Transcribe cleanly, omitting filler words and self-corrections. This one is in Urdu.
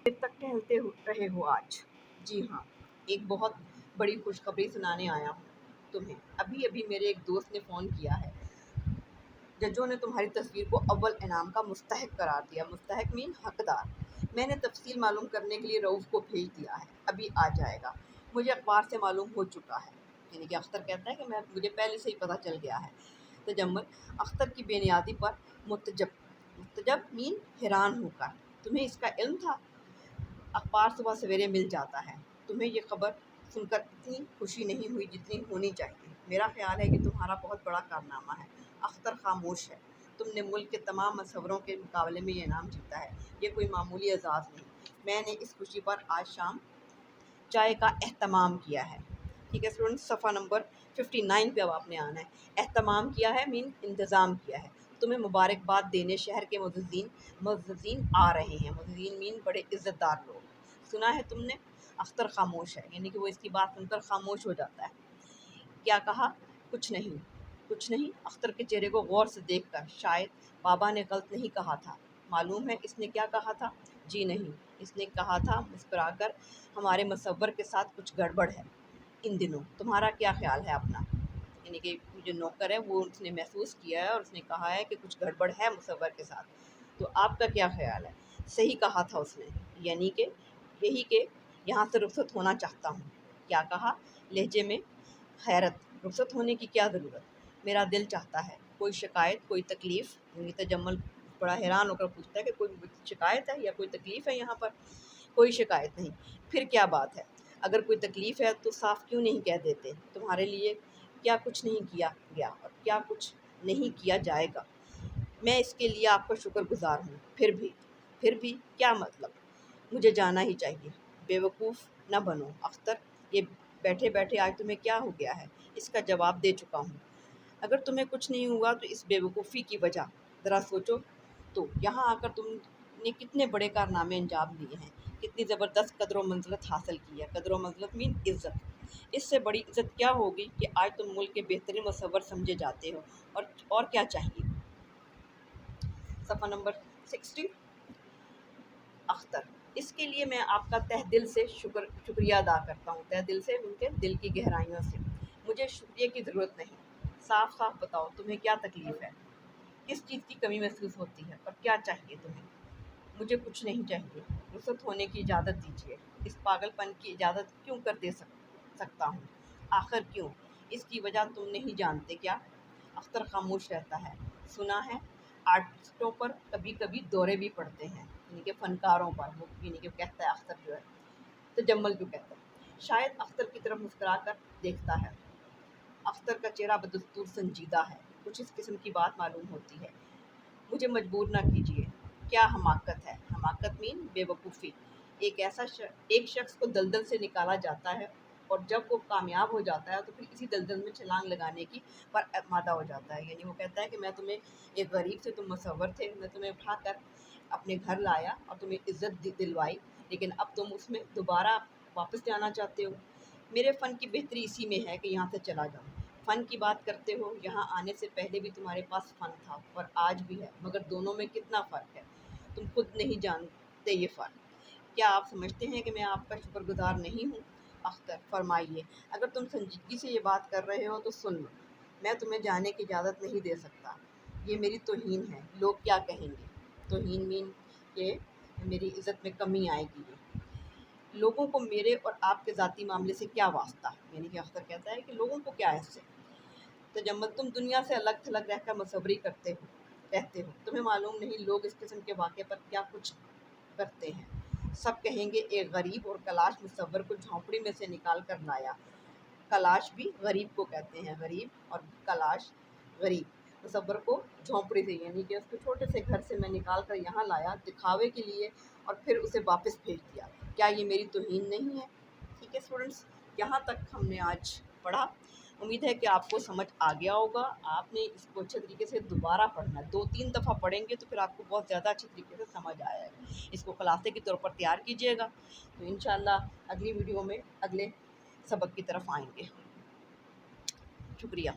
دیر تک ٹہلتے رہے ہو آج؟ جی ہاں، ایک بہت بڑی خوشخبری سنانے آیا ہوں تمہیں۔ ابھی ابھی میرے ایک دوست نے فون کیا ہے۔ ججوں نے تمہاری تصویر کو اول انعام کا مستحق قرار دیا۔ مستحق مین حقدار۔ میں نے تفصیل معلوم کرنے کے لیے رؤوف کو بھیج دیا ہے، ابھی آ جائے گا۔ مجھے اخبار سے معلوم ہو چکا ہے۔ یعنی کہ اختر کہتا ہے کہ مجھے پہلے سے ہی پتہ چل گیا ہے۔ تجمل اختر کی بے نیازی پر متجب مین حیران ہو کر، تمہیں اس کا علم تھا؟ اخبار صبح سویرے مل جاتا ہے۔ تمہیں یہ خبر سن کر اتنی خوشی نہیں ہوئی جتنی ہونی چاہیے۔ میرا خیال ہے کہ تمہارا بہت بڑا کارنامہ ہے۔ اختر خاموش ہے۔ تم نے ملک کے تمام مصوروں کے مقابلے میں یہ انعام جیتا ہے۔ یہ کوئی معمولی اعزاز نہیں۔ میں نے اس خوشی پر آج شام چائے کا اہتمام کیا ہے۔ ٹھیک ہے اسٹوڈنٹس، صفحہ نمبر 59 پہ اب آپ نے آنا ہے۔ اہتمام کیا ہے مین انتظام کیا ہے۔ تمہیں مبارکباد دینے شہر کے معززین آ رہے ہیں۔ معززین مین بڑے عزت دار لوگ۔ سنا ہے تم نے؟ اختر خاموش ہے، یعنی کہ وہ اس کی بات سن کر خاموش ہو جاتا ہے۔ کیا کہا؟ کچھ نہیں، کچھ نہیں۔ اختر کے چہرے کو غور سے دیکھ کر، شاید بابا نے غلط نہیں کہا تھا۔ معلوم ہے اس نے کیا کہا تھا؟ جی نہیں، اس نے کہا تھا مسکرا کر، ہمارے مصور کے ساتھ کچھ گڑبڑ ہے ان دنوں۔ تمہارا کیا خیال ہے اپنا؟ یعنی کہ جو نوکر ہے وہ اس نے محسوس کیا ہے اور اس نے کہا ہے کہ کچھ گڑبڑ ہے مصور کے ساتھ، تو آپ کا کیا خیال ہے؟ صحیح کہا تھا اس نے، یعنی کہ یہی کہ یہاں سے رخصت ہونا چاہتا ہوں۔ کیا کہا؟ لہجے میں حیرت۔ رخصت ہونے کی کیا ضرورت؟ میرا دل چاہتا ہے۔ کوئی شکایت، کوئی تکلیف؟ تجمل بڑا حیران ہو کر پوچھتا ہے کہ کوئی شکایت ہے یا کوئی تکلیف ہے یہاں پر؟ کوئی شکایت نہیں۔ پھر کیا بات ہے؟ اگر کوئی تکلیف ہے تو صاف کیوں نہیں کہہ دیتے؟ تمہارے لیے کیا کچھ نہیں کیا گیا اور کیا کچھ نہیں کیا جائے گا؟ میں اس کے لیے آپ کا شکر گزار ہوں۔ پھر بھی کیا مطلب؟ مجھے جانا ہی چاہیے۔ بیوقوف نہ بنو اختر، یہ بیٹھے بیٹھے آج تمہیں کیا ہو گیا ہے؟ اس کا جواب دے چکا ہوں۔ اگر تمہیں کچھ نہیں ہوا تو اس بیوقوفی کی وجہ ذرا سوچو تو، یہاں آ کر تم نے کتنے بڑے کارنامے انجام دیے ہیں، کتنی زبردست قدر و منزلت حاصل کی ہے۔ قدر و منزلت مین عزت۔ اس سے بڑی عزت کیا ہوگی کہ آج تم ملک کے بہترین مصور سمجھے جاتے ہو، اور کیا چاہیے؟ صفحہ نمبر 60۔ اختر، اس کے لیے میں آپ کا تہ دل سے شکریہ ادا کرتا ہوں۔ تہ دل سے ممکن دل کی گہرائیوں سے۔ مجھے شکریہ کی ضرورت نہیں۔ صاف صاف بتاؤ تمہیں کیا تکلیف ہے، کس چیز کی کمی محسوس ہوتی ہے اور کیا چاہیے تمہیں؟ مجھے کچھ نہیں چاہیے۔ رخصت ہونے کی اجازت دیجیے۔ اس پاگل پن کی اجازت کیوں کر دے سکتا ہوں؟ آخر کیوں؟ اس کی وجہ تم نہیں جانتے کیا؟ اختر خاموش رہتا ہے۔ سنا ہے آرٹسٹوں پر کبھی کبھی دورے بھی پڑتے ہیں، یعنی کہ فنکاروں پر، وہ یعنی کہ کہتا ہے اختر جو ہے۔ تجمل کیوں کہتا ہے؟ شاید اختر کی طرف مسکرا کر دیکھتا ہے۔ اختر کا چہرہ بدستور سنجیدہ ہے۔ کچھ اس قسم کی بات معلوم ہوتی ہے۔ مجھے مجبور نہ کیجیے۔ کیا حماقت ہے؟ حماقت مین بے وقوفی۔ ایک شخص کو دلدل سے نکالا جاتا ہے اور جب وہ کامیاب ہو جاتا ہے تو پھر اسی دلدل میں چھلانگ لگانے کی پر آمادہ ہو جاتا ہے۔ یعنی وہ کہتا ہے کہ میں تمہیں ایک غریب سے، تم مصور تھے، میں تمہیں اٹھا کر اپنے گھر لایا اور تمہیں عزت دلوائی، لیکن اب تم اس میں دوبارہ واپس جانا چاہتے ہو۔ میرے فن کی بہتری اسی میں ہے کہ یہاں سے چلا جاؤں۔ فن کی بات کرتے ہو، یہاں آنے سے پہلے بھی تمہارے پاس فن تھا اور آج بھی ہے، مگر دونوں میں کتنا فرق ہے تم خود نہیں جانتے یہ فرق۔ کیا آپ سمجھتے ہیں کہ میں آپ کا شکر گزار نہیں ہوں؟ اختر، فرمائیے۔ اگر تم سنجیدگی سے یہ بات کر رہے ہو تو سن لو، میں تمہیں جانے کی اجازت نہیں دے سکتا۔ یہ میری توہین ہے۔ لوگ کیا کہیں گے؟ توہین مین کہ میری عزت میں کمی آئے گی۔ لوگوں کو میرے اور آپ کے ذاتی معاملے سے کیا واسطہ؟ یعنی کہ اختر کہتا ہے کہ لوگوں کو کیا ہے اس سے؟ تجمل، تم دنیا سے الگ تھلگ رہ کر مصوری رہتے ہو، تمہیں معلوم نہیں لوگ اس قسم کے واقعے پر کیا کچھ کرتے ہیں۔ سب کہیں گے ایک غریب اور کلاش مصور کو جھونپڑی میں سے نکال کر لایا۔ کلاش بھی غریب کو کہتے ہیں، غریب اور کلاش غریب۔ مصور کو جھونپڑی سے، یعنی کہ اس کو چھوٹے سے گھر سے میں نکال کر یہاں لایا دکھاوے کے لیے اور پھر اسے واپس بھیج دیا۔ کیا یہ میری توہین نہیں ہے؟ ٹھیک ہے اسٹوڈنٹس، یہاں تک ہم نے آج پڑھا۔ امید ہے کہ آپ کو سمجھ آ گیا ہوگا۔ آپ نے اس کو اچھے طریقے سے دوبارہ پڑھنا ہے، 2-3 دفعہ پڑھیں گے تو پھر آپ کو بہت زیادہ اچھے طریقے سے سمجھ آئے گا۔ اس کو خلاصے کے طور پر تیار کیجیے گا، تو انشاءاللہ اگلی ویڈیو میں اگلے سبق کی طرف آئیں گے۔ شکریہ۔